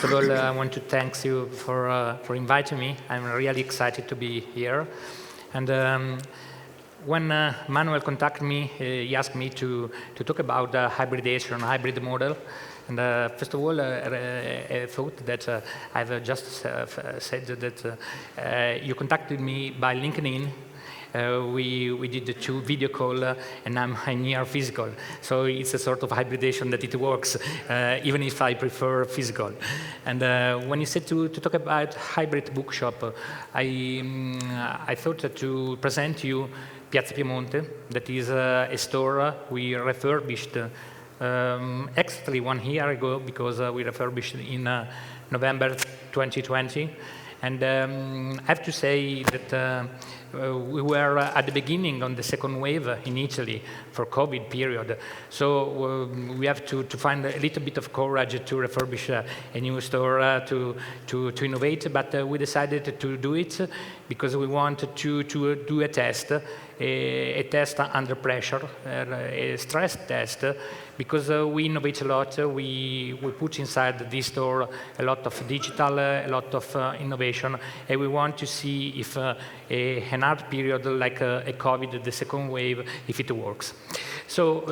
of all, I want to thank you for inviting me. I'm really excited to be here. And when Manuel contacted me, he asked me to talk about hybridization, hybrid model. And first of all, I thought that I've just said that you contacted me by LinkedIn. We did the 2 video call, and I'm here physical. So it's a sort of hybridization that it works, even if I prefer physical. And when you said to talk about hybrid bookshop, I thought to present you Piazza Piemonte. That is a store we refurbished exactly 1 year ago, because we refurbished in November 2020. And I have to say that we were at the beginning on the second wave in Italy for COVID period. So we have to find a little bit of courage to refurbish a new store, to innovate. But we decided to do it because we wanted to do a test under pressure, a stress test, because we innovate a lot. We put inside this store a lot of digital, a lot of innovation, and we want to see if an hard period like a COVID, the second wave, if it works. So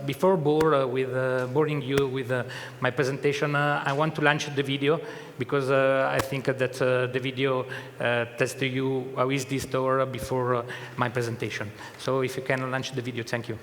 before boring you with my presentation, I want to launch the video, because I think that the video tells to you how is this store before my presentation. So if you can launch the video, thank you.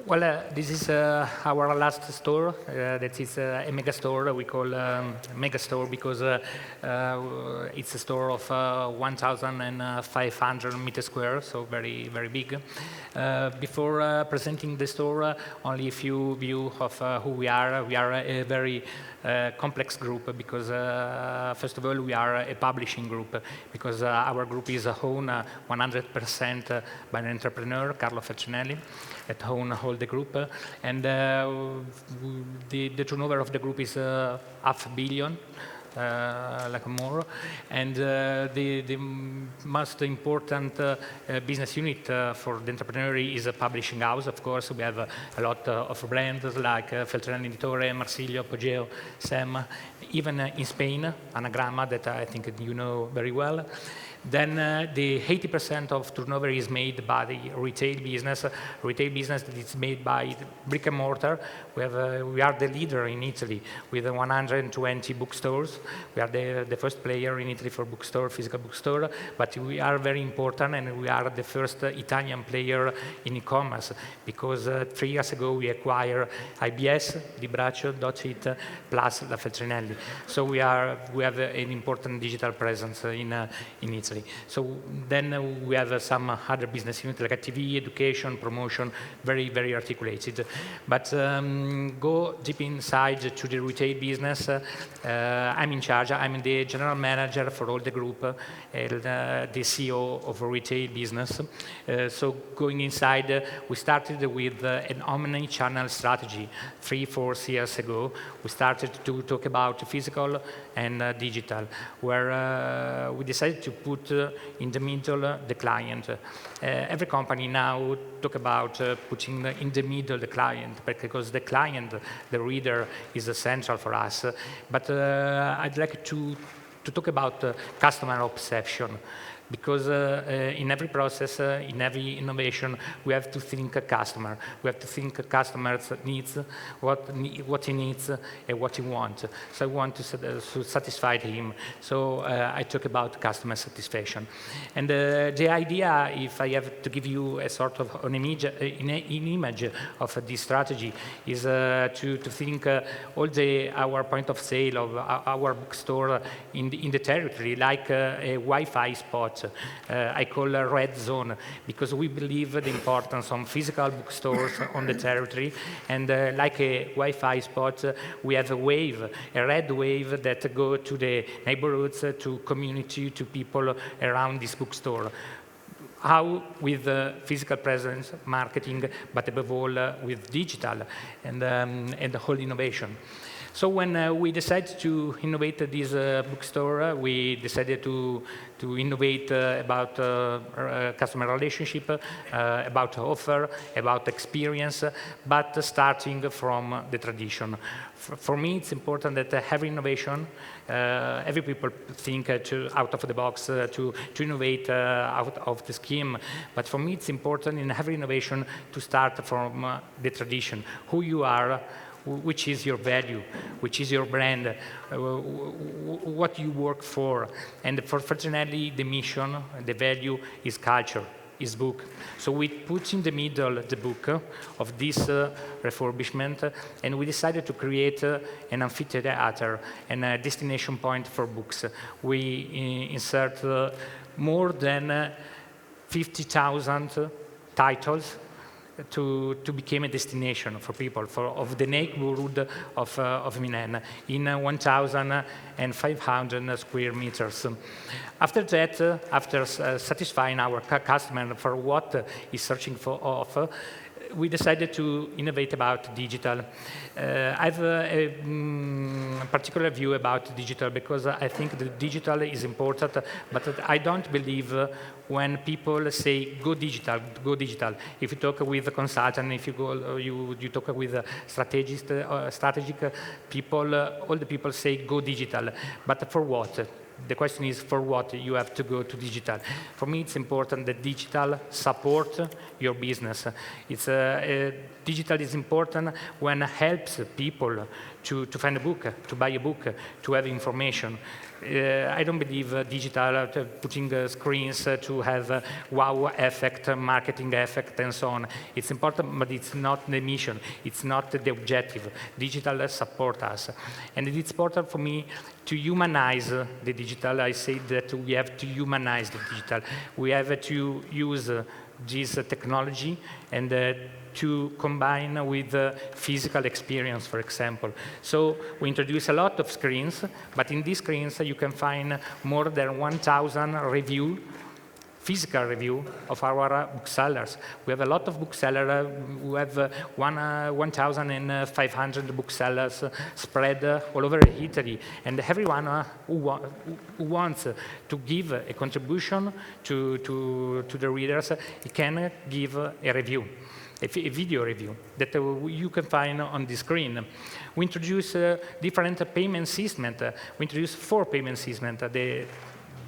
Well, this is our last store. That is a mega store. We call mega store because it's a store of 1,500 meters square, so very, very big. Before presenting the store, only a few views of who we are. We are a very complex group because, first of all, we are a publishing group because our group is owned 100% by an entrepreneur, Carlo Feltrinelli, that owns all the group. And the turnover of the group is $500 million. Like more, and the most important business unit for the entrepreneur is a publishing house. Of course, we have a lot of brands like Feltrinelli Editore, Marsilio, Apogeo, Sem, even in Spain, Anagrama, that I think you know very well. Then the 80% of turnover is made by the retail business that is made by brick and mortar. We are the leader in Italy with 120 bookstores. We are the first player in Italy for physical bookstore, but we are very important, and we are the first Italian player in e-commerce, because 3 years ago we acquired IBS, Di Braccio, Docit, plus La Feltrinelli. So we have an important digital presence in Italy. So then we have some other business units like TV, education, promotion, very, very articulated. But go deep inside to the retail business. I'm in charge. I'm the general manager for all the group, the CEO of a retail business. So going inside, we started with an omni-channel strategy 3-4 years ago. We started to talk about physical and digital, where we decided to put in the middle the client. Every company now talk about putting in the middle the client, because the client, the reader, is essential for us. But I'd like to talk about customer obsession, because in every process, in every innovation, we have to think a customer. We have to think a customer's needs, what he needs and what he wants. So I want to satisfy him. So I talk about customer satisfaction. And the idea, if I have to give you a sort of an image of this strategy, is to think all our point of sale of our bookstore in the territory, like a Wi-Fi spot. I call a red zone, because we believe the importance of physical bookstores on the territory, and like a Wi-Fi spot, we have a red wave that go to the neighborhoods, to community, to people around this bookstore. How? With physical presence, marketing, but above all with digital and the whole innovation. So when we decided to innovate this bookstore, we decided to innovate about customer relationship, about offer, about experience, but starting from the tradition. For me, it's important that every innovation, every people think out of the box to innovate out of the scheme. But for me, it's important in every innovation to start from the tradition, who you are, which is your value, which is your brand, what you work for. And for Feltrinelli, the mission, the value is culture, is book. So we put in the middle the book of this refurbishment, and we decided to create an amphitheater and a destination point for books. We insert more than 50,000 titles to become a destination for people of the neighborhood of Milan in 1,500 square meters. After that, after satisfying our customer for what is searching for, we decided to innovate about digital. I have a particular view about digital, because I think that digital is important, but I don't believe when people say go digital, go digital. If you talk with a consultant, if you go, you talk with a strategic people, all the people say go digital, but for what? The question is, for what you have to go to digital? For me, it's important that digital support your business. Digital is important when it helps people to find a book, to buy a book, to have information. I don't believe digital, putting screens to have wow effect, marketing effect, and so on. It's important, but it's not the mission. It's not the objective. Digital support us. And it's important for me to humanize the digital. I say that we have to humanize the digital. We have to use this technology and to combine with physical experience, for example. So we introduce a lot of screens, but in these screens you can find more than 1,000 physical review of our booksellers. We have a lot of booksellers. We have 1,500 booksellers spread all over Italy, and everyone who wants to give a contribution to the readers, he can give a review. A video review that you can find on the screen. We introduce different payment systems. We introduce 4 payment systems.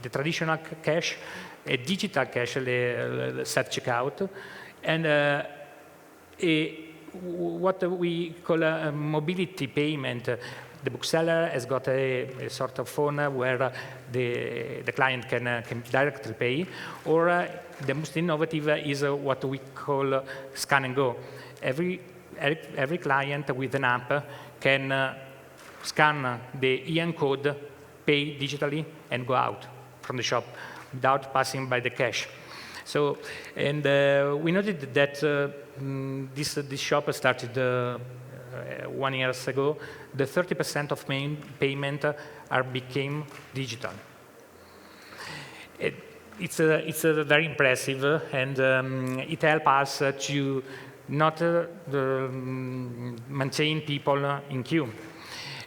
the traditional cash, a digital cash, self-checkout, and what we call a mobility payment. The bookseller has got a sort of phone where the client can directly pay, or the most innovative is what we call scan and go. Every client with an app can scan the EN code, pay digitally, and go out from the shop without passing by the cash. So, and we noted that this shop started 1 year ago. The 30% of main payment became digital. It's very impressive, and it helps us to not maintain people in queue.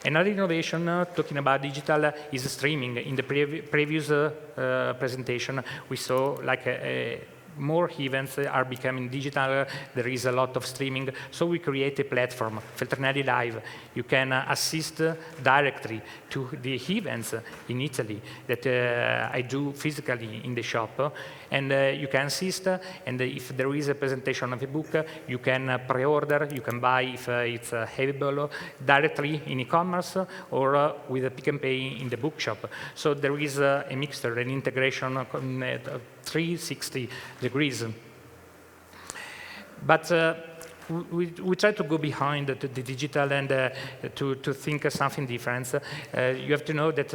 Another innovation, talking about digital, is streaming. In the previous presentation, we saw like more events are becoming digital. There is a lot of streaming, so we create a platform, Feltrinelli Live. You can assist directly to the events in Italy that I do physically in the shop, and you can assist, and if there is a presentation of a book, you can pre-order, you can buy if it's available directly in e-commerce or with a pick and pay in the bookshop. So there is a mixture, an integration 360 degrees. But we try to go behind the digital and to think something different. You have to know that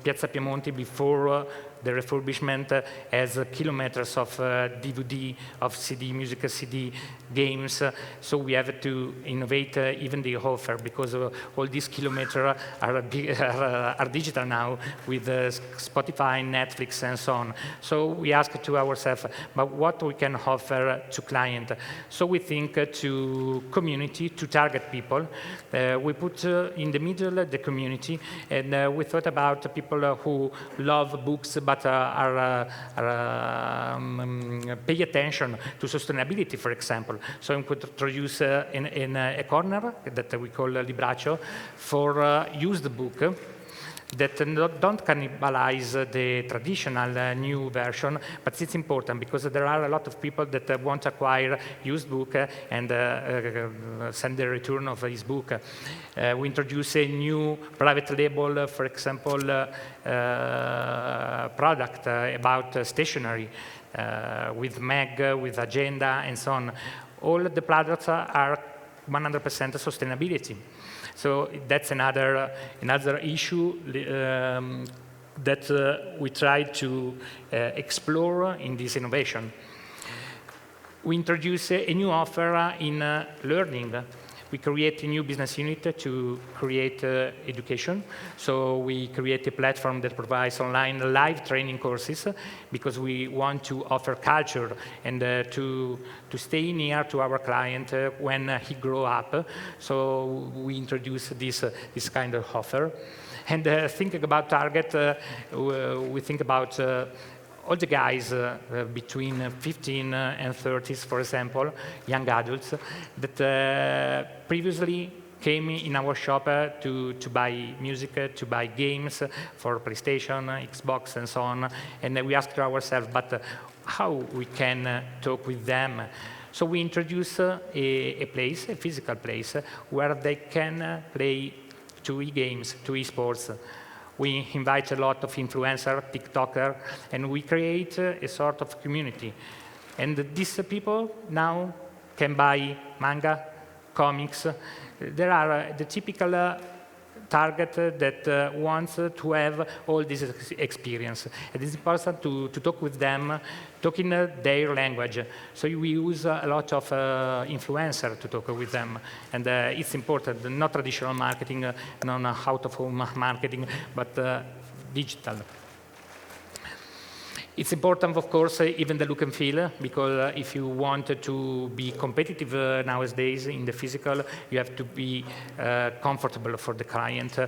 Piazza Piemonte, before the refurbishment, has kilometers of DVD, of CD, music CD, games. So we have to innovate even the offer, because all these kilometers are digital now with Spotify, Netflix, and so on. So we ask to ourselves, but what we can offer to client? So we think to community, to target people. We put in the middle the community, and we thought about people who love books but pay attention to sustainability, for example. So we could introduce in a corner that we call Libraccio for used book that don't cannibalize the traditional new version, but it's important because there are a lot of people that want to acquire used book and send the return of his book. We introduce a new private label, for example, product about stationery with mag, with agenda, and so on. All the products are 100% sustainability. So that's another issue that we try to explore in this innovation. We introduce a new offer in learning. We create a new business unit to create education. So we create a platform that provides online live training courses because we want to offer culture and to stay near to our client when he grow up. So we introduce this kind of offer. And thinking about target, we think about all the guys between 15 and 30s, for example, young adults, that previously came in our shop to buy music, to buy games for PlayStation, Xbox, and so on. And we asked ourselves, but how we can talk with them? So we introduce a place, a physical place, where they can play to e-games, to e-sports. We invite a lot of influencers, TikTokers, and we create a sort of community. And these people now can buy manga, comics. There are the typical target that wants to have all this experience. And it's important to talk with them, talk in their language. So we use a lot of influencers to talk with them. And it's important, not traditional marketing, not out-of-home marketing, but digital. It's important, of course, even the look and feel, because if you want to be competitive nowadays in the physical, you have to be comfortable for the client.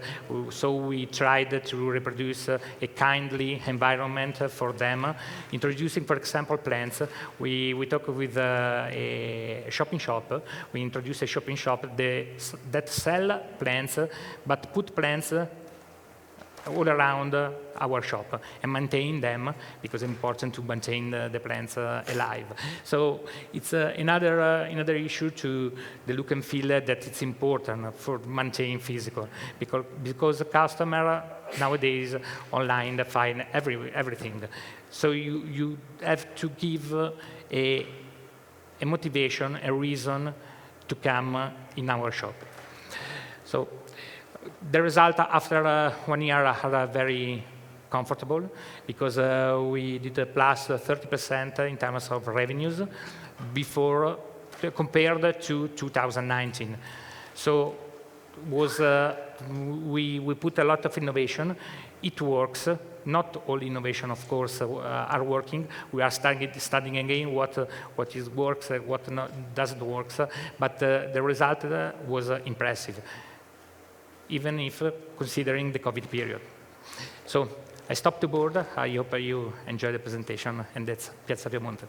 So we tried to reproduce a kindly environment for them, introducing, for example, plants. We talk with a shopping shop. We introduce a shopping shop that sell plants, but put plants all around our shop and maintain them, because it's important to maintain the plants alive. So it's another issue to the look and feel that it's important for maintaining physical, because the customer nowadays online find everything. So you have to give a motivation, a reason to come in our shop. So the result after 1 year are very comfortable, because we did a plus 30% in terms of revenues before compared to 2019. So we put a lot of innovation. It works. Not all innovation, of course, are working. We are studying again what works, what doesn't work. But the result was impressive, even if considering the COVID period. So I stopped the board. I hope you enjoyed the presentation, and that's Piazza Piemonte.